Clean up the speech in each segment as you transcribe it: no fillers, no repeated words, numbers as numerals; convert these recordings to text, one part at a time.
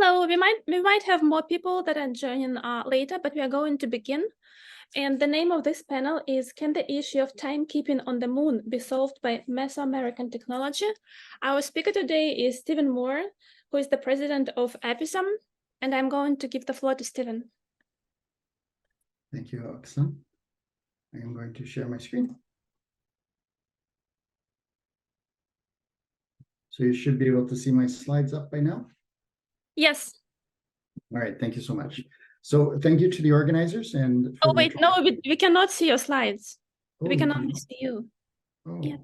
Hello, we might have more people that are joining later, but we are going to begin. And the name of this panel is Can the issue of timekeeping on the moon be solved by Mesoamerican technology? Our speaker today is Stephen Moore, who is the president of Episome, and I'm going to give the floor to Stephen. Thank you, Oksana. I am going to share my screen. So you should be able to see my slides up by now. Yes. All right, thank you so much. So thank you to the organizers and Oh, wait, no, we cannot see your slides. Oh, we can only see you. Oh, yeah.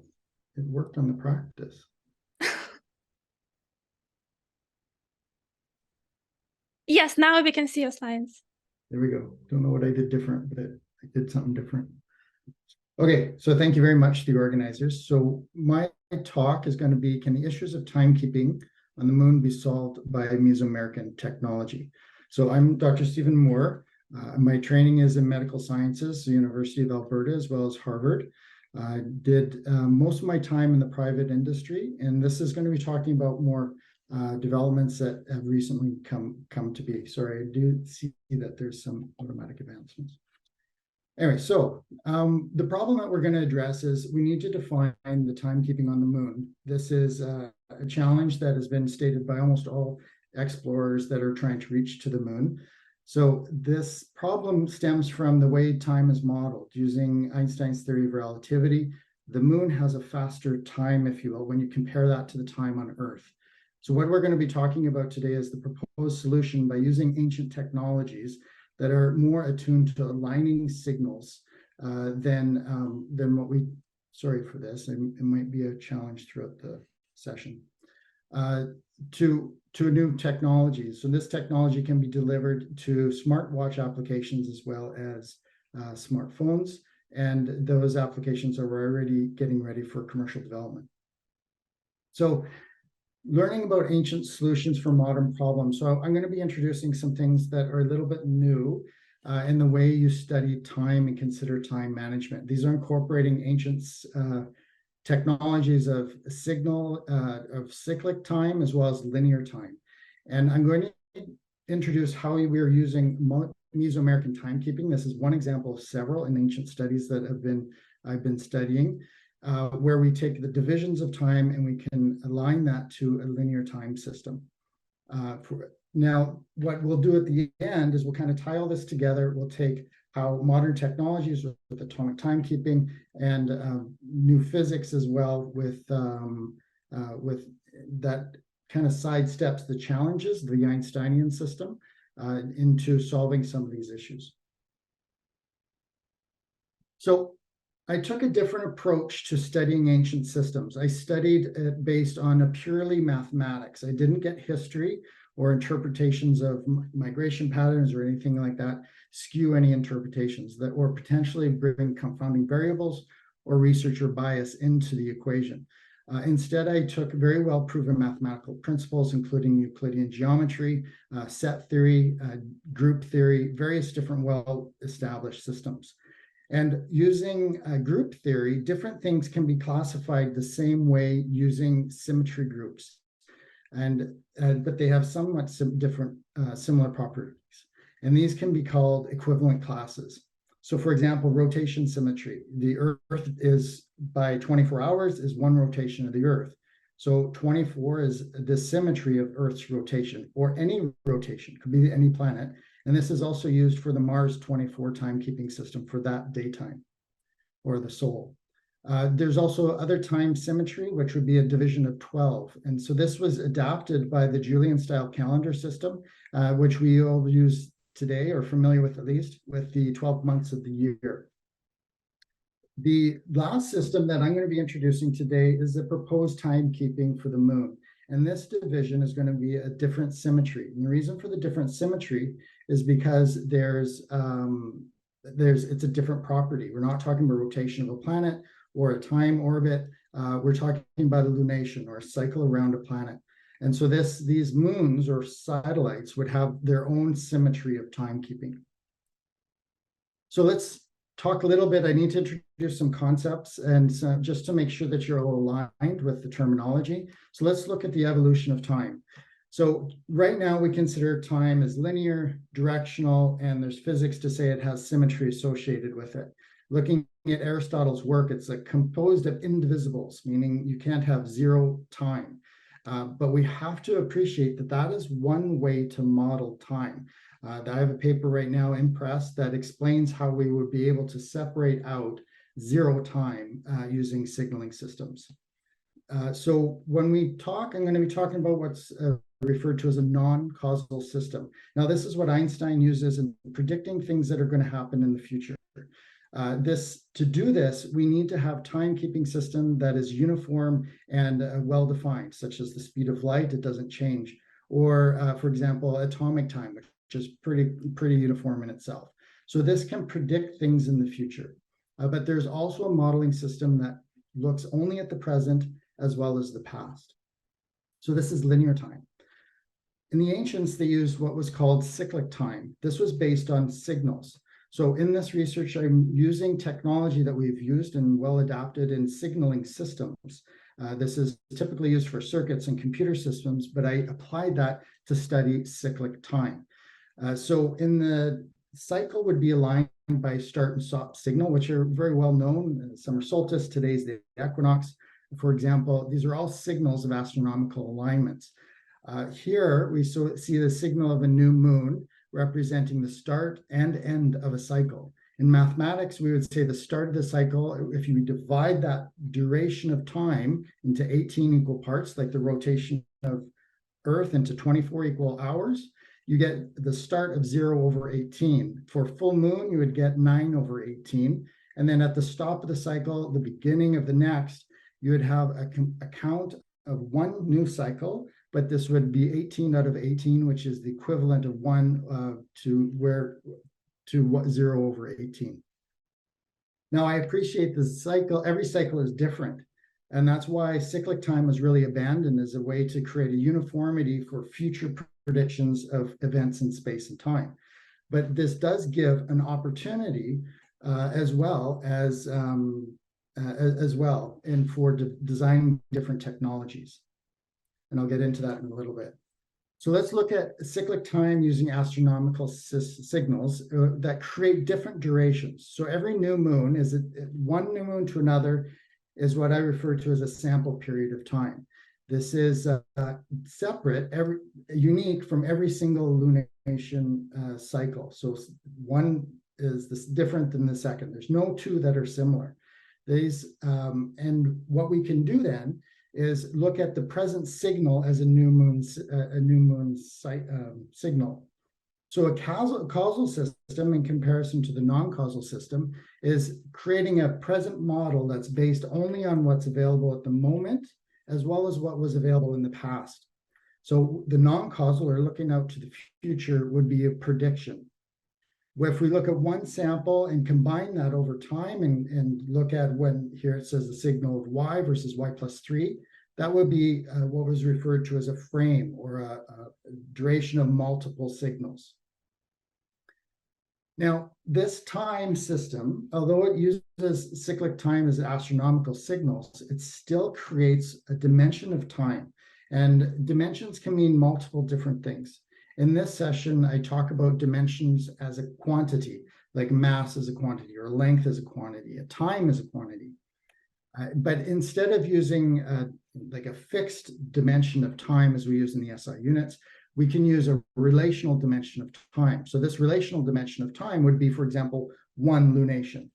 It worked on the practice. Yes, now we can see your slides. There we go. Don't know what I did different, but I did something different. Okay, so thank you very much to the organizers. So my talk is going to be, can the issues of timekeeping on the moon be solved by Mesoamerican technology? So I'm Dr. Stephen Moore. My training is in medical sciences, the University of Alberta, as well as Harvard. I did most of my time in the private industry, and this is going to be talking about more developments that have recently come to be. Sorry, I do see that there's some automatic advancements. Anyway, so the problem that we're going to address is we need to define the timekeeping on the moon. This is a challenge that has been stated by almost all explorers that are trying to reach to the moon. So this problem stems from the way time is modeled. Using Einstein's theory of relativity, the moon has a faster time, if you will, when you compare that to the time on Earth. So what we're going to be talking about today is the proposed solution by using ancient technologies that are more attuned to aligning signals than what we, sorry for this, it might be a challenge throughout the session, to new technologies. So this technology can be delivered to smartwatch applications as well as smartphones, and those applications are already getting ready for commercial development. So learning about ancient solutions for modern problems. So I'm going to be introducing some things that are a little bit new in the way you study time and consider time management. These are incorporating ancient technologies of cyclic time as well as linear time. And I'm going to introduce how we are using Mesoamerican timekeeping. This is one example of several in ancient studies that I've been studying. Where we take the divisions of time and we can align that to a linear time system. Now, what we'll do at the end is we'll kind of tie all this together. We'll take how modern technologies with atomic timekeeping and new physics as well with that kind of sidesteps the challenges of the Einsteinian system into solving some of these issues. So I took a different approach to studying ancient systems. I studied it based on a purely mathematics. I didn't get history or interpretations of migration patterns or anything like that skew any interpretations that or potentially bring confounding variables or researcher bias into the equation. Instead, I took very well proven mathematical principles, including Euclidean geometry, set theory, group theory, various different well-established systems. And using group theory, different things can be classified the same way using symmetry groups, but they have somewhat different similar properties. And these can be called equivalent classes. So for example, rotation symmetry. The Earth is by 24 hours is one rotation of the Earth. So 24 is the symmetry of Earth's rotation, or any rotation, could be any planet. And this is also used for the Mars 24 timekeeping system for that daytime, or the Sol. There's also other time symmetry, which would be a division of 12. And so this was adapted by the Julian-style calendar system, which we all use today, or familiar with at least, with the 12 months of the year. The last system that I'm going to be introducing today is the proposed timekeeping for the moon. And this division is going to be a different symmetry. And the reason for the different symmetry is because it's a different property. We're not talking about rotation of a planet or a time orbit. We're talking about a lunation or a cycle around a planet. And so these moons or satellites would have their own symmetry of timekeeping. So let's talk a little bit. I need to introduce some concepts and just to make sure that you're all aligned with the terminology. So let's look at the evolution of time. So right now we consider time as linear, directional, and there's physics to say it has symmetry associated with it. Looking at Aristotle's work, it's composed of indivisibles, meaning you can't have zero time. But we have to appreciate that that is one way to model time. I have a paper right now in press that explains how we would be able to separate out zero time using signaling systems. So when we talk, I'm going to be talking about what's referred to as a non-causal system. Now, this is what Einstein uses in predicting things that are going to happen in the future. To do this, we need to have timekeeping system that is uniform and well-defined, such as the speed of light, it doesn't change. Or, for example, atomic time, which is pretty uniform in itself. So this can predict things in the future. But there's also a modeling system that looks only at the present as well as the past. So this is linear time. In the ancients, they used what was called cyclic time. This was based on signals. So in this research, I'm using technology that we've used and well adapted in signaling systems. This is typically used for circuits and computer systems, but I applied that to study cyclic time. So in the cycle would be aligned by start and stop signal, which are very well known. Summer solstice, today's the equinox. For example, these are all signals of astronomical alignments. Here we see the signal of a new moon representing the start and end of a cycle. In mathematics, we would say the start of the cycle, if you divide that duration of time into 18 equal parts, like the rotation of Earth into 24 equal hours, you get the start of 0 over 18. For full moon, you would get 9 over 18. And then at the stop of the cycle, the beginning of the next, you would have a count of one new cycle, but this would be 18 out of 18, which is the equivalent of 1 to 0 over 18. Now, I appreciate the cycle. Every cycle is different. And that's why cyclic time was really abandoned as a way to create a uniformity for future predictions of events in space and time. But this does give an opportunity as well and for designing different technologies. And I'll get into that in a little bit. So let's look at cyclic time using astronomical signals that create different durations. So every new moon one new moon to another is what I refer to as a sample period of time. This is separate, unique from every single lunation cycle. So one is different than the second. There's no two that are similar. And what we can do then is look at the present signal as a new moon signal. So a causal system in comparison to the non-causal system is creating a present model that's based only on what's available at the moment, as well as what was available in the past. So the non-causal, or looking out to the future, would be a prediction. If we look at one sample and combine that over time and look at when here it says the signal of y versus y plus 3, that would be what was referred to as a frame, or a duration of multiple signals. Now, this time system, although it uses cyclic time as astronomical signals, it still creates a dimension of time. And dimensions can mean multiple different things. In this session, I talk about dimensions as a quantity, like mass as a quantity, or length as a quantity, a time as a quantity. But instead of using like a fixed dimension of time as we use in the SI units, we can use a relational dimension of time. So this relational dimension of time would be, for example, one lunation.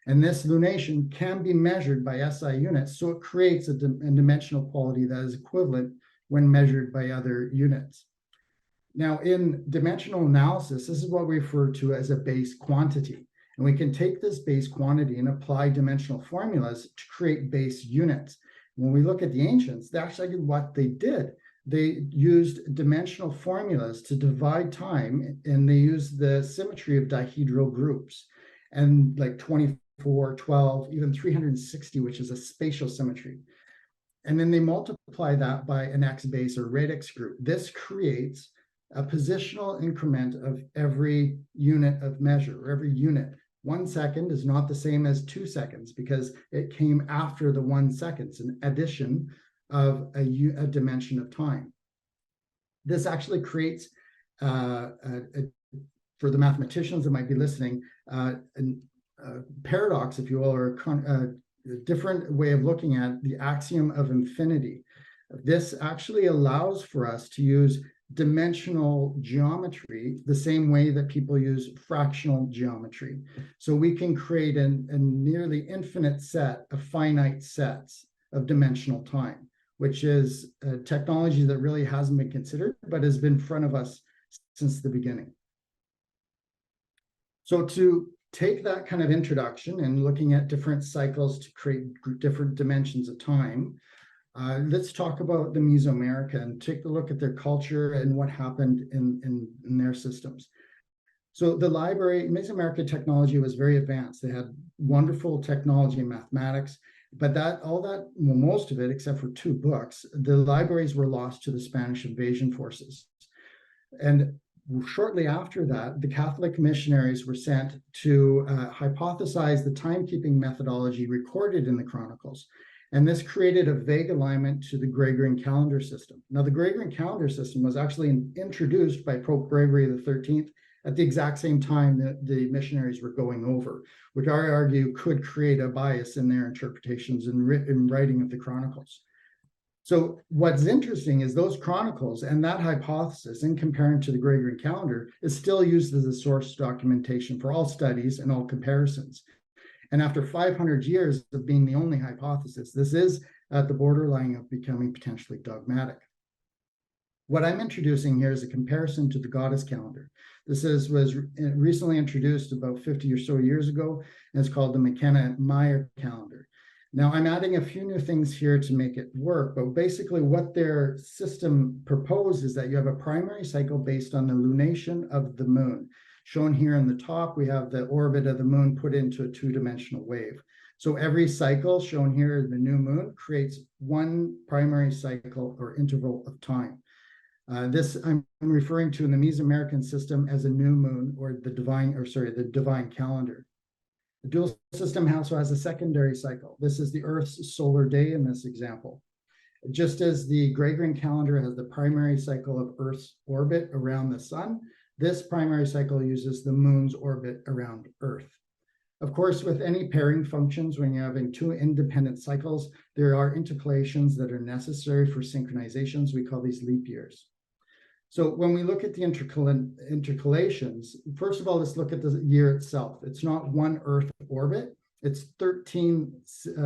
And this lunation can be measured by SI units, so it creates a dimensional quality that is equivalent when measured by other units. Now, in dimensional analysis, this is what we refer to as a base quantity. And we can take this base quantity and apply dimensional formulas to create base units. When we look at the ancients, that's actually what they did. They used dimensional formulas to divide time, and they used the symmetry of dihedral groups, and like 24, 12, even 360, which is a spatial symmetry. And then they multiply that by an X base or radix group. This creates a positional increment of every unit of measure, or every unit. 1 second is not the same as 2 seconds because it came after the 1 second, an addition of a dimension of time. This actually creates, for the mathematicians that might be listening, a paradox, if you will, or a different way of looking at the axiom of infinity. This actually allows for us to use dimensional geometry the same way that people use fractional geometry. So we can create a nearly infinite set of finite sets of dimensional time, which is a technology that really hasn't been considered, but has been in front of us since the beginning. So to take that kind of introduction and looking at different cycles to create different dimensions of time, let's talk about the Mesoamerican, take a look at their culture and what happened in their systems. So the library, Mesoamerican technology was very advanced. They had wonderful technology in mathematics, but most of it, except for 2 books, the libraries were lost to the Spanish invasion forces. And shortly after that, the Catholic missionaries were sent to hypothesize the timekeeping methodology recorded in the Chronicles. And this created a vague alignment to the Gregorian calendar system. Now, the Gregorian calendar system was actually introduced by Pope Gregory XIII at the exact same time that the missionaries were going over, which I argue could create a bias in their interpretations and writing of the Chronicles. So what's interesting is those chronicles and that hypothesis, in comparing to the Gregorian calendar, is still used as a source documentation for all studies and all comparisons. And after 500 years of being the only hypothesis, this is at the borderline of becoming potentially dogmatic. What I'm introducing here is a comparison to the goddess calendar. This was recently introduced about 50 or so years ago, and it's called the McKenna-Meyer calendar. Now, I'm adding a few new things here to make it work, but basically what their system proposed is that you have a primary cycle based on the lunation of the moon. Shown here in the top, we have the orbit of the moon put into a 2-dimensional wave. So every cycle shown here, the new moon, creates one primary cycle or interval of time. This I'm referring to in the Mesoamerican system as a new moon, or the divine calendar. The dual system also has a secondary cycle. This is the Earth's solar day in this example. Just as the Gregorian calendar has the primary cycle of Earth's orbit around the sun, this primary cycle uses the moon's orbit around Earth. Of course, with any pairing functions, when you're having 2 independent cycles, there are intercalations that are necessary for synchronizations. We call these leap years. So when we look at the intercalations, first of all, let's look at the year itself. It's not one Earth orbit. It's 13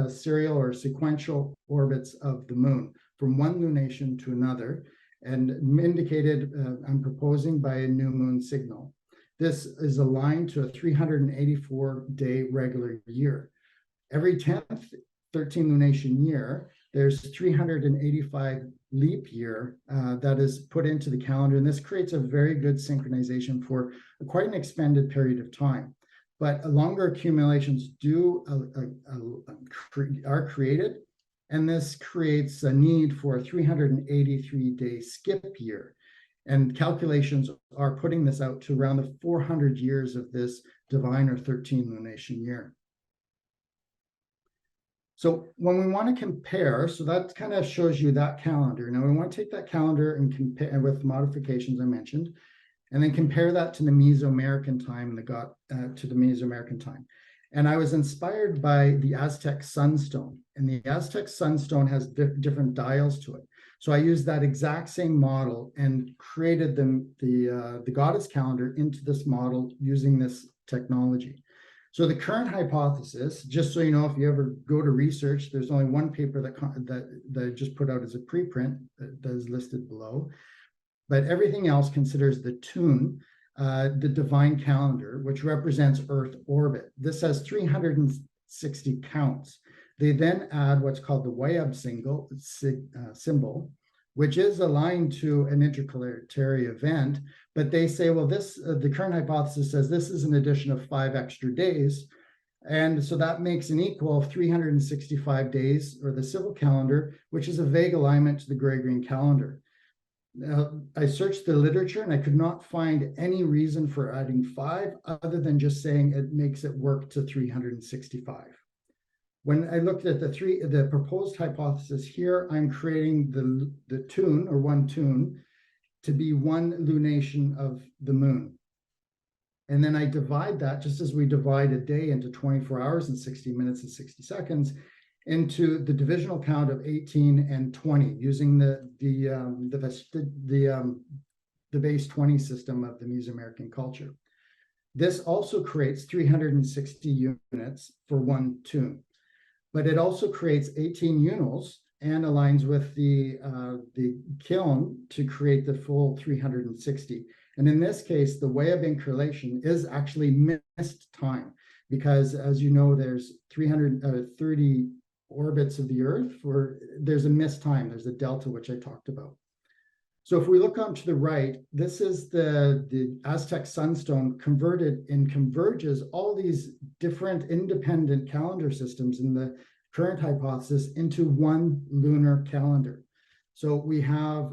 serial or sequential orbits of the moon from one lunation to another, and indicated, I'm proposing, by a new moon signal. This is aligned to a 384-day regular year. Every 10th 13 lunation year, there's 385 leap year that is put into the calendar, and this creates a very good synchronization for quite an expanded period of time. But longer accumulations are created, and this creates a need for a 383-day skip year. And calculations are putting this out to around the 400 years of this divine or 13 lunation year. So when we want to compare, so that kind of shows you that calendar. Now we want to take that calendar and compare with modifications I mentioned, and then compare that to the Mesoamerican time to the Mesoamerican time. And I was inspired by the Aztec sunstone, and the Aztec sunstone has different dials to it. So I used that exact same model and created the goddess calendar into this model using this technology. So the current hypothesis, just so you know, if you ever go to research, there's only one paper that I just put out as a preprint that is listed below. But everything else considers the tune, the divine calendar, which represents Earth orbit. This has 360 counts. They then add what's called the Wayab symbol, which is aligned to an intercalary event. But they say, well, the current hypothesis says this is an addition of 5 extra days. And so that makes an equal of 365 days, or the civil calendar, which is a vague alignment to the Gregorian calendar. Now, I searched the literature and I could not find any reason for adding 5 other than just saying it makes it work to 365. When I looked at the proposed hypothesis here, I'm creating the tune, or one tune, to be one lunation of the moon. And then I divide that, just as we divide a day into 24 hours and 60 minutes and 60 seconds, into the divisional count of 18 and 20, using the base 20 system of the Mesoamerican culture. This also creates 360 units for one tune, but it also creates 18 unals and aligns with the kiln to create the full 360. And in this case, the way of incorrelation is actually missed time, because as you know, there's 330 orbits of the Earth, where there's a missed time, there's a delta, which I talked about. So if we look on to the right, this is the Aztec sunstone converted and converges all these different independent calendar systems in the current hypothesis into one lunar calendar. So we have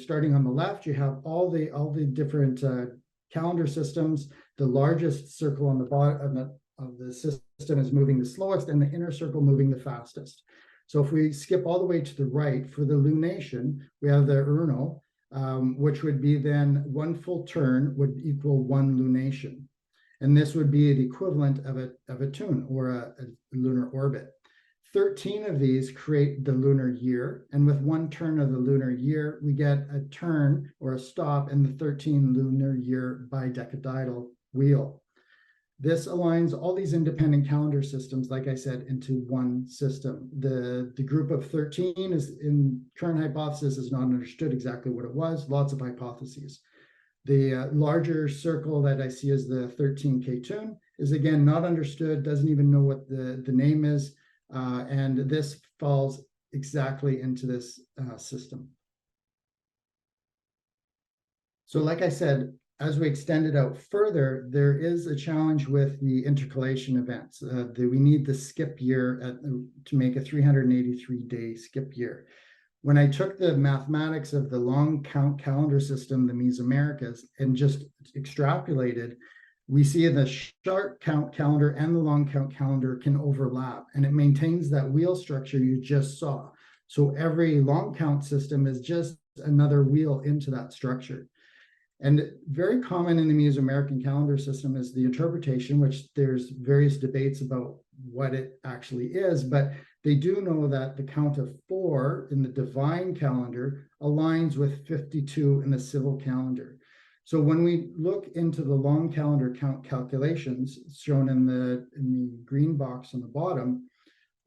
starting on the left, you have all the different calendar systems. The largest circle on the bottom of the system is moving the slowest, and the inner circle moving the fastest. So if we skip all the way to the right, for the lunation, we have the urnal, which would be then one full turn would equal one lunation. And this would be the equivalent of a tune or a lunar orbit. 13 of these create the lunar year. And with one turn of the lunar year, we get a turn or a stop in the 13 lunar year bidecadal wheel. This aligns all these independent calendar systems, like I said, into one system. The group of 13 is, in current hypothesis, is not understood exactly what it was, lots of hypotheses. The larger circle that I see as the 13K tune is, again, not understood, doesn't even know what the name is, and this falls exactly into this system. So like I said, as we extend it out further, there is a challenge with the intercalation events. We need the skip year to make a 383-day skip year. When I took the mathematics of the long count calendar system, the Mesoamericas, and just extrapolated, we see the short count calendar and the long count calendar can overlap, and it maintains that wheel structure you just saw. So every long count system is just another wheel into that structure. And very common in the Mesoamerican calendar system is the interpretation, which there's various debates about what it actually is, but they do know that the count of 4 in the divine calendar aligns with 52 in the civil calendar. So when we look into the long calendar count calculations shown in the green box on the bottom,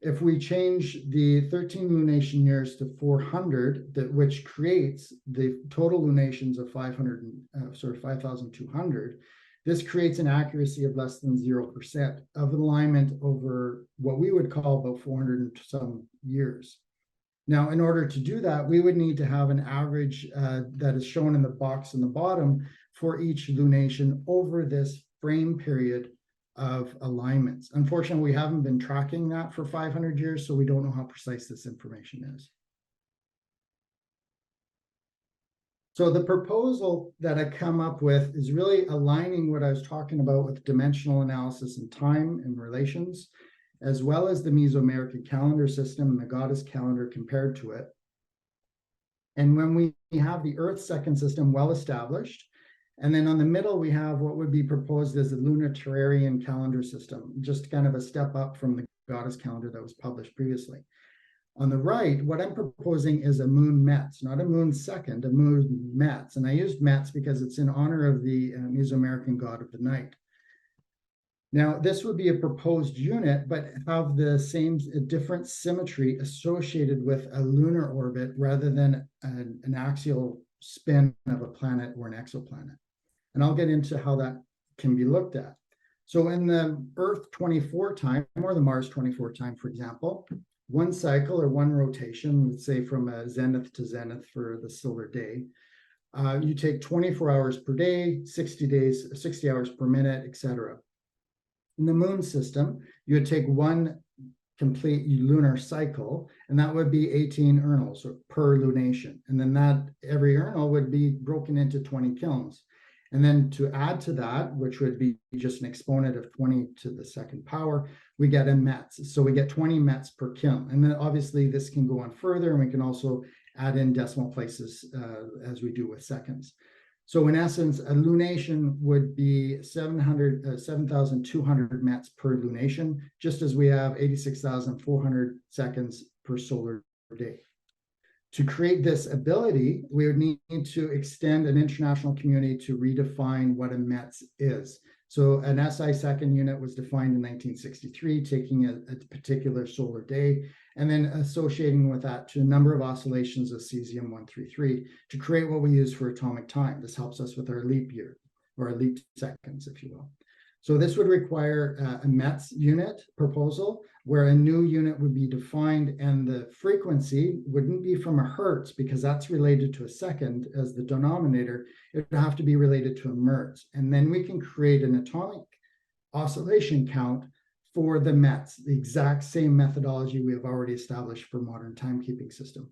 if we change the 13 lunation years to 400, which creates the total lunations of 5,200, this creates an accuracy of less than 0% of alignment over what we would call about 400 and some years. Now, in order to do that, we would need to have an average that is shown in the box on the bottom for each lunation over this frame period of alignments. Unfortunately, we haven't been tracking that for 500 years, so we don't know how precise this information is. So the proposal that I come up with is really aligning what I was talking about with dimensional analysis and time and relations, as well as the Mesoamerican calendar system and the goddess calendar compared to it. And when we have the Earth second system well established, and then on the middle, we have what would be proposed as a lunar-terrarian calendar system, just kind of a step up from the goddess calendar that was published previously. On the right, what I'm proposing is a moon Metz, not a moon second, a moon Metz. And I used Metz because it's in honor of the Mesoamerican god of the night. Now, this would be a proposed unit, but have the same different symmetry associated with a lunar orbit rather than an axial spin of a planet or an exoplanet. And I'll get into how that can be looked at. So in the Earth 24 time, or the Mars 24 time, for example, one cycle or one rotation, let's say from a zenith to zenith for the solar day, you take 24 hours per day, 60 hours per minute, etc. In the moon system, you would take one complete lunar cycle, and that would be 18 urnals per lunation. And then that every urnal would be broken into 20 kilns. And then to add to that, which would be just an exponent of 20 to the second power, we get a Metz. So we get 20 Metz per kiln. And then obviously this can go on further, and we can also add in decimal places as we do with seconds. So in essence, a lunation would be 7,200 mets per lunation, just as we have 86,400 seconds per solar day. To create this ability, we would need to extend an international community to redefine what a METS is. So an SI second unit was defined in 1963, taking a particular solar day, and then associating with that to a number of oscillations of cesium-133 to create what we use for atomic time. This helps us with our leap year, or our leap seconds, if you will. So this would require a METS unit proposal where a new unit would be defined, and the frequency wouldn't be from a hertz because that's related to a second as the denominator. It would have to be related to a mertz. And then we can create an atomic oscillation count for the METS, the exact same methodology we have already established for modern timekeeping system.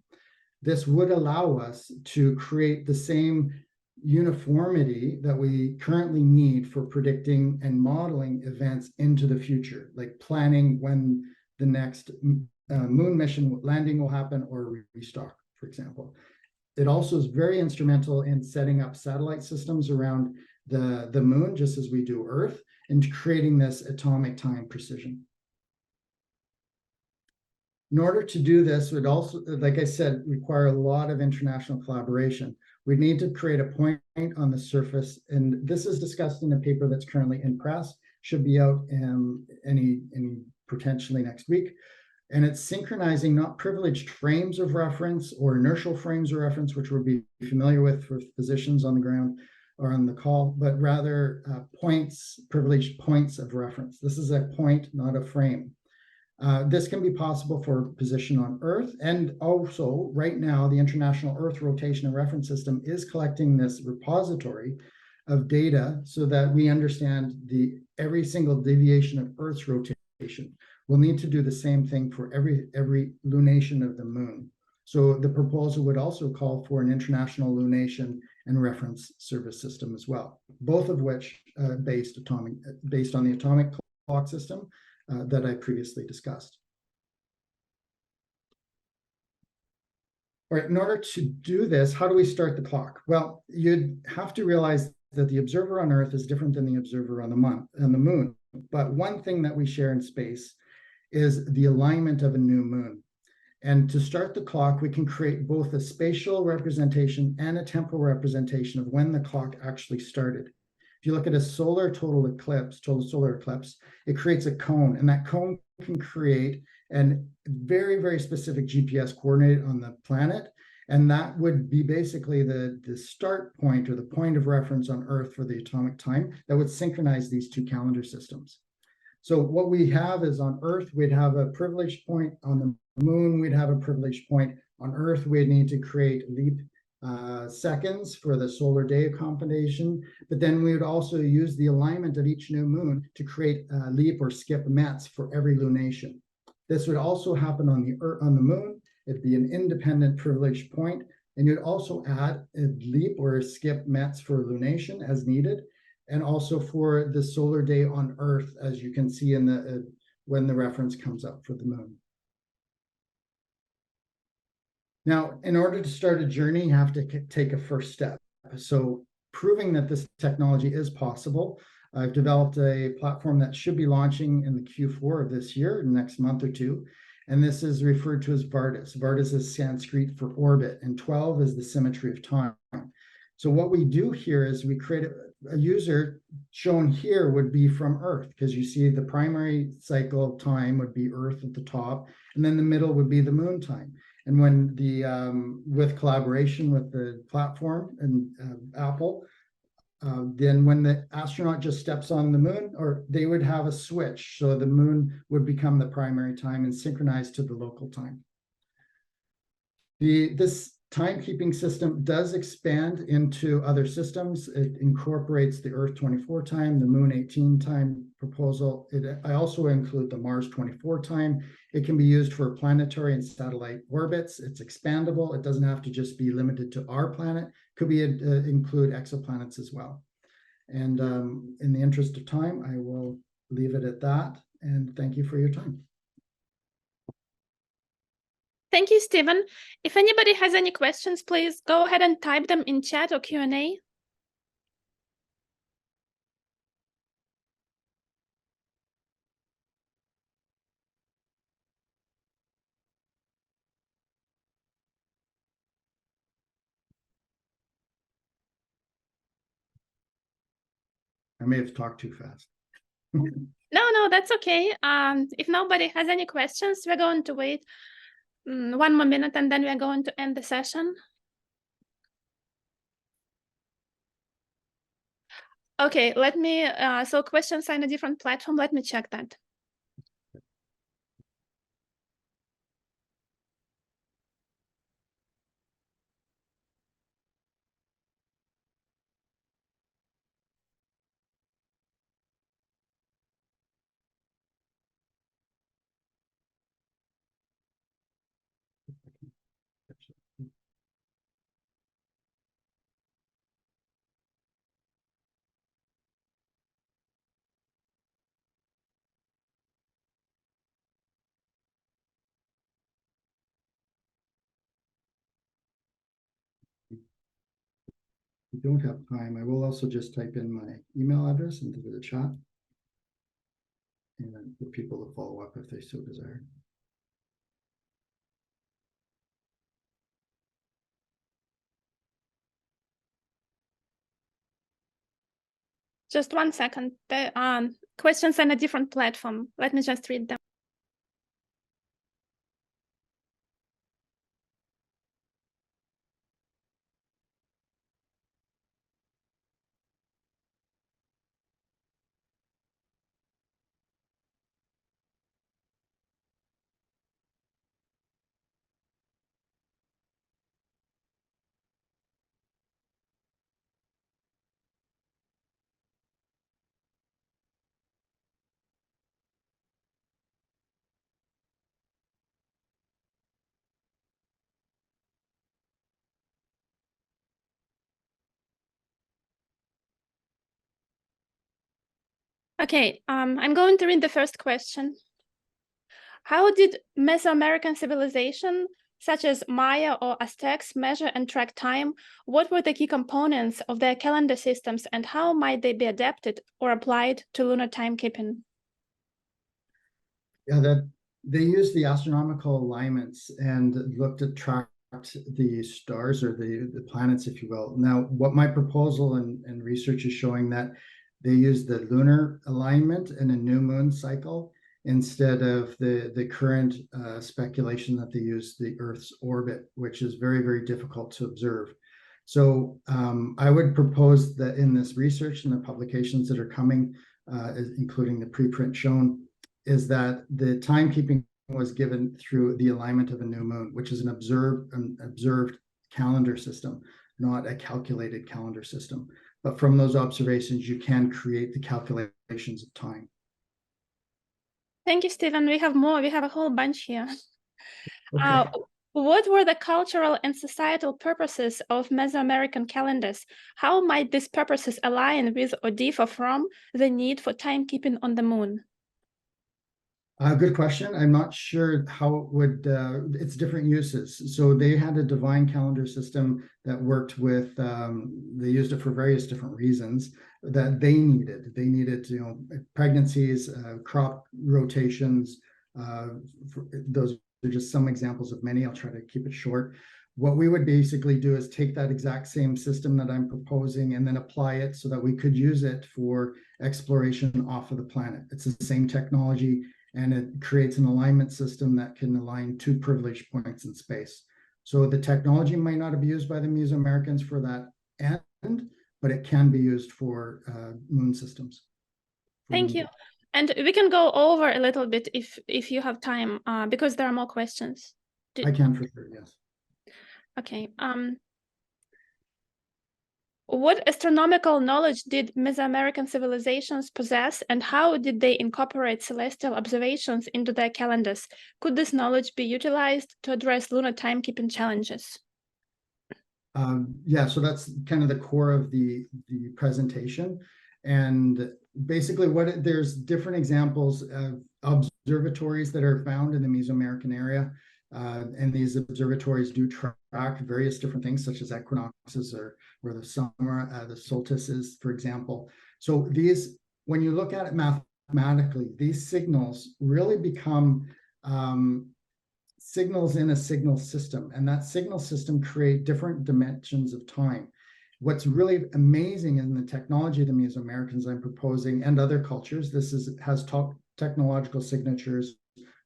This would allow us to create the same uniformity that we currently need for predicting and modeling events into the future, like planning when the next moon mission landing will happen or restock, for example. It also is very instrumental in setting up satellite systems around the moon, just as we do Earth, and creating this atomic time precision. In order to do this, would also, like I said, require a lot of international collaboration. We need to create a point on the surface, and this is discussed in a paper that's currently in press, should be out any potentially next week. And it's synchronizing not privileged frames of reference or inertial frames of reference, which we'll be familiar with for physicians on the ground or on the call, but rather points, privileged points of reference. This is a point, not a frame. This can be possible for position on Earth, and also right now the International Earth Rotation and Reference System is collecting this repository of data so that we understand every single deviation of Earth's rotation. We'll need to do the same thing for every lunation of the moon. So the proposal would also call for an international lunation and reference service system as well, both of which based on the atomic clock system that I previously discussed. All right, in order to do this, how do we start the clock? Well, you'd have to realize that the observer on Earth is different than the observer on the moon. But one thing that we share in space is the alignment of a new moon. And to start the clock, we can create both a spatial representation and a temporal representation of when the clock actually started. If you look at a total solar eclipse, it creates a cone, and that cone can create a very, very specific GPS coordinate on the planet. And that would be basically the start point or the point of reference on Earth for the atomic time that would synchronize these two calendar systems. So what we have is on Earth, we'd have a privileged point. On the moon, we'd have a privileged point. On Earth, we'd need to create leap seconds for the solar day computation, but then we would also use the alignment of each new moon to create leap or skip METs for every lunation. This would also happen on the moon. It'd be an independent privileged point, and you'd also add a leap or a skip METs for lunation as needed, and also for the solar day on Earth, as you can see in the when the reference comes up for the moon. Now, in order to start a journey, you have to take a first step. So proving that this technology is possible, I've developed a platform that should be launching in the Q4 of this year, next month or two. And this is referred to as Vardis. Vardis is Sanskrit for orbit, and 12 is the symmetry of time. So what we do here is we create a user shown here would be from Earth, because you see the primary cycle of time would be Earth at the top, and then the middle would be the moon time. And when with collaboration with the platform and Apple, then when the astronaut just steps on the moon, or they would have a switch, so the moon would become the primary time and synchronize to the local time. This timekeeping system does expand into other systems. It incorporates the Earth 24 time, the Moon 18 time proposal. I also include the Mars 24 time. It can be used for planetary and satellite orbits. It's expandable. It doesn't have to just be limited to our planet. Could be include exoplanets as well. And in the interest of time, I will leave it at that. And thank you for your time. Thank you, Stephen. If anybody has any questions, please go ahead and type them in chat or Q&A. I may have talked too fast. No, that's okay. If nobody has any questions, we're going to wait 1 more minute and then we're going to end the session. Okay, let me, so questions on a different platform, let me check that. We don't have time. I will also just type in my email address into the chat, and then for people to follow up if they so desire. Just 1 second. The questions on a different platform. Let me just read them. Okay, I'm going to read the first question. How did Mesoamerican civilization, such as Maya or Aztecs, measure and track time? What were the key components of their calendar systems, and how might they be adapted or applied to lunar timekeeping? Yeah, that they used the astronomical alignments and looked at tracked the stars or the planets, if you will. Now, what my proposal and research is showing that they use the lunar alignment and a new moon cycle instead of the current speculation that they use the Earth's orbit, which is very, very difficult to observe. So I would propose that in this research and the publications that are coming, including the preprint shown, is that the timekeeping was given through the alignment of a new moon, which is an observed calendar system, not a calculated calendar system. But from those observations, you can create the calculations of time. Thank you, Stephen. We have more. We have a whole bunch here. Okay. What were the cultural and societal purposes of Mesoamerican calendars? How might these purposes align with or differ from the need for timekeeping on the moon? Good question. I'm not sure how it would, it's different uses. So they had a divine calendar system that worked with, they used it for various different reasons that they needed. They needed, pregnancies, crop rotations. Those are just some examples of many. I'll try to keep it short. What we would basically do is take that exact same system that I'm proposing and then apply it so that we could use it for exploration off of the planet. It's the same technology, and it creates an alignment system that can align two privileged points in space. So the technology might not be used by the Mesoamericans for that end, but it can be used for moon systems. Thank you. And we can go over a little bit if you have time, because there are more questions. I can for sure, yes. Okay. What astronomical knowledge did Mesoamerican civilizations possess, and how did they incorporate celestial observations into their calendars? Could this knowledge be utilized to address lunar timekeeping challenges? Yeah, so that's kind of the core of the presentation. And basically there's different examples of observatories that are found in the Mesoamerican area. And these observatories do track various different things, such as equinoxes or the summer, the solstices, for example. So these, when you look at it mathematically, these signals really become signals in a signal system, and that signal system create different dimensions of time. What's really amazing in the technology of the Mesoamericans I'm proposing, and other cultures, has technological signatures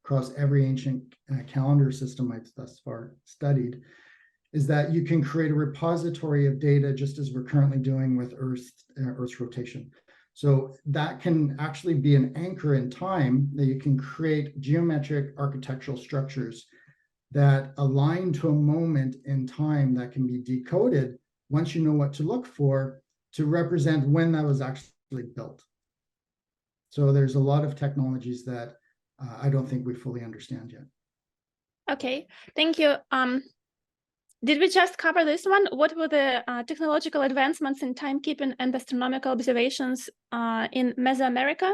across every ancient calendar system I've thus far studied, is that you can create a repository of data, just as we're currently doing with Earth's rotation. So that can actually be an anchor in time, that you can create geometric architectural structures that align to a moment in time that can be decoded once you know what to look for, to represent when that was actually built. So there's a lot of technologies that I don't think we fully understand yet. Okay, thank you. Did we just cover this one? What were the technological advancements in timekeeping and astronomical observations in Mesoamerica?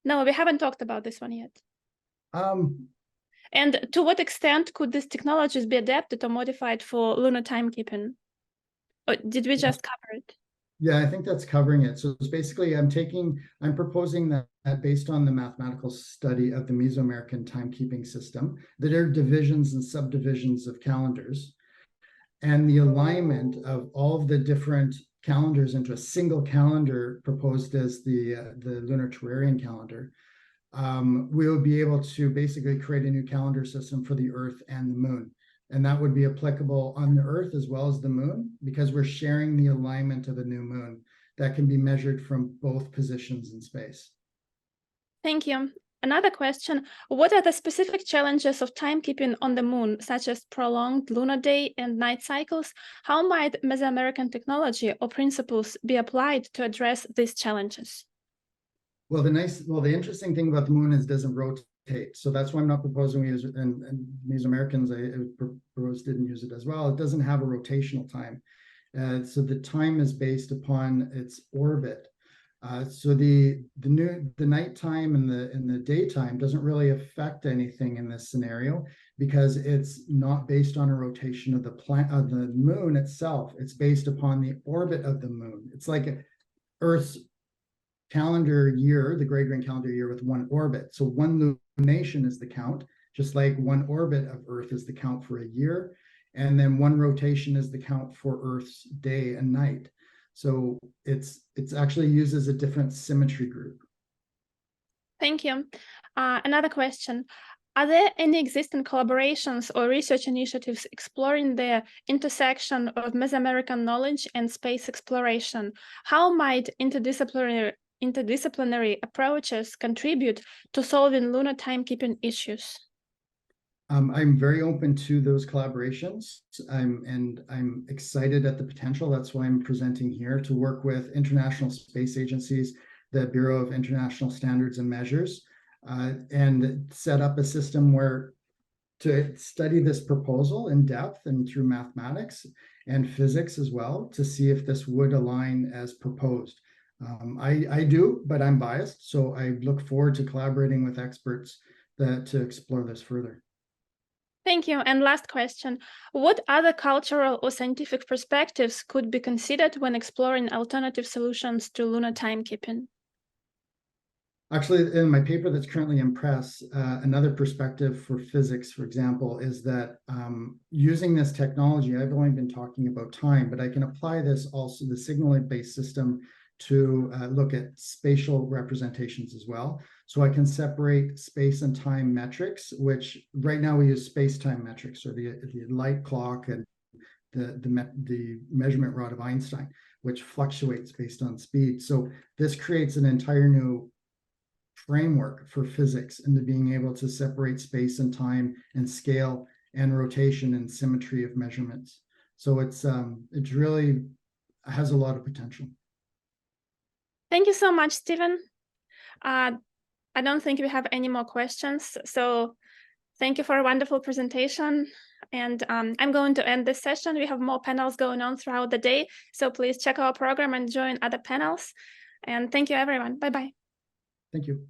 No, we haven't talked about this one yet. And to what extent could these technologies be adapted or modified for lunar timekeeping? Or did we just cover it? Yeah, I think that's covering it. So it's basically, I'm proposing that based on the mathematical study of the Mesoamerican timekeeping system, that there are divisions and subdivisions of calendars, and the alignment of all of the different calendars into a single calendar proposed as the lunar terrarian calendar. We will be able to basically create a new calendar system for the Earth and the Moon. And that would be applicable on the Earth as well as the Moon, because we're sharing the alignment of a new moon that can be measured from both positions in space. Thank you. Another question, what are the specific challenges of timekeeping on the Moon, such as prolonged lunar day and night cycles? How might Mesoamerican technology or principles be applied to address these challenges? Well, the interesting thing about the Moon is it doesn't rotate. So that's why I'm not proposing we use it, and Mesoamericans I proposed didn't use it as well. It doesn't have a rotational time. So the time is based upon its orbit. So the nighttime and the daytime doesn't really affect anything in this scenario, because it's not based on a rotation of the moon itself. It's based upon the orbit of the moon. It's like Earth's calendar year, the Gregorian calendar year, with one orbit. So one lunation is the count, just like one orbit of Earth is the count for a year. And then one rotation is the count for Earth's day and night. So it's actually uses a different symmetry group. Thank you. Another question. Are there any existing collaborations or research initiatives exploring the intersection of Mesoamerican knowledge and space exploration? How might interdisciplinary approaches contribute to solving lunar timekeeping issues? I'm very open to those collaborations. I'm excited at the potential. That's why I'm presenting here, to work with international space agencies, the Bureau of International Standards and Measures, and set up a system where to study this proposal in depth and through mathematics and physics as well, to see if this would align as proposed. I do, but I'm biased, so I look forward to collaborating with experts to explore this further. Thank you. And last question, what other cultural or scientific perspectives could be considered when exploring alternative solutions to lunar timekeeping? Actually, in my paper that's currently in press, another perspective for physics, for example, is that using this technology, I've only been talking about time, but I can apply this also, the signaling-based system, to look at spatial representations as well. So I can separate space and time metrics, which right now we use space-time metrics, or the light clock and the measurement rod of Einstein, which fluctuates based on speed. So this creates an entire new framework for physics into being able to separate space and time and scale and rotation and symmetry of measurements. So it's really has a lot of potential. Thank you so much, Stephen. I don't think we have any more questions. So thank you for a wonderful presentation. And I'm going to end this session. We have more panels going on throughout the day. So please check our program and join other panels. And thank you, everyone. Bye-bye. Thank you.